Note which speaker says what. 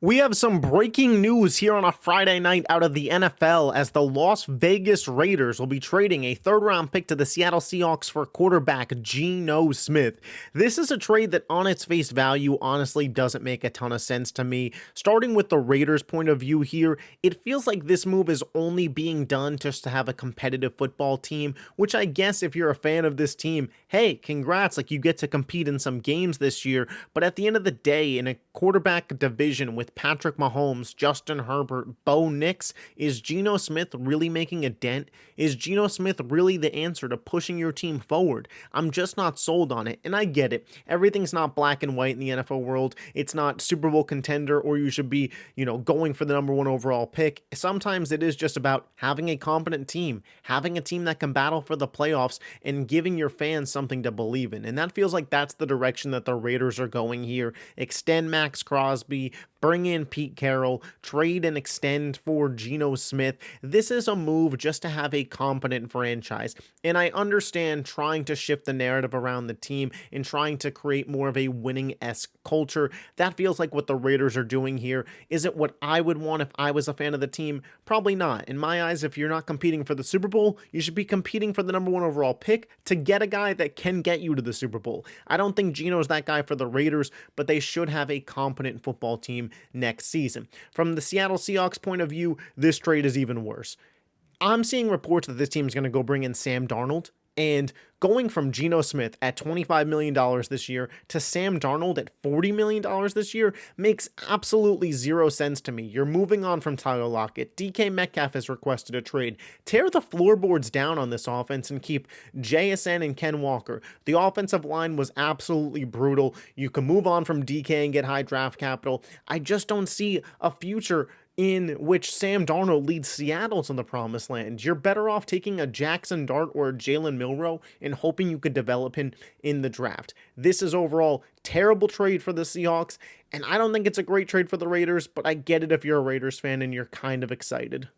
Speaker 1: We have some breaking news here on a Friday night out of the NFL as the Las Vegas Raiders will be trading a third-round pick to the Seattle Seahawks for quarterback Geno Smith. This is a trade that on its face value honestly doesn't make a ton of sense to me. Starting with the Raiders' point of view here, it feels like this move is only being done just to have a competitive football team, which I guess if you're a fan of this team, hey, congrats, like you get to compete in some games this year, but at the end of the day, in a quarterback division with Patrick Mahomes, Justin Herbert, Bo Nix, is Geno Smith really making a dent? Is Geno Smith really the answer to pushing your team forward? I'm just not sold on it, and I get it. Everything's not black and white in the NFL world. It's not Super Bowl contender or you should be, going for the number one overall pick. Sometimes it is just about having a competent team, having a team that can battle for the playoffs, and giving your fans something to believe in. And that feels like that's the direction that the Raiders are going here. Extend Max Crosby, bring in Pete Carroll, trade and extend for Geno Smith. This is a move just to have a competent franchise. And I understand trying to shift the narrative around the team and trying to create more of a winning-esque culture. That feels like what the Raiders are doing here. Is it what I would want if I was a fan of the team? Probably not. In my eyes, if you're not competing for the Super Bowl, you should be competing for the number one overall pick to get a guy that can get you to the Super Bowl. I don't think Geno's that guy for the Raiders, but they should have a competent football team next season. From the Seattle Seahawks point of view, this trade is even worse. I'm seeing reports that this team is going to go bring in Sam Darnold, and going from Geno Smith at $25 million this year to Sam Darnold at $40 million this year makes absolutely zero sense to me. You're moving on from Tyler Lockett. DK Metcalf has requested a trade. Tear the floorboards down on this offense and keep JSN and Ken Walker. The offensive line was absolutely brutal. You can move on from DK and get high draft capital. I just don't see a future in which Sam Darnold leads Seattle to the promised land. You're better off taking a Jackson Dart or a Jalen Milroe and hoping you could develop him in the draft. This is overall terrible trade for the Seahawks, and I don't think it's a great trade for the Raiders, but I get it if you're a Raiders fan and you're kind of excited.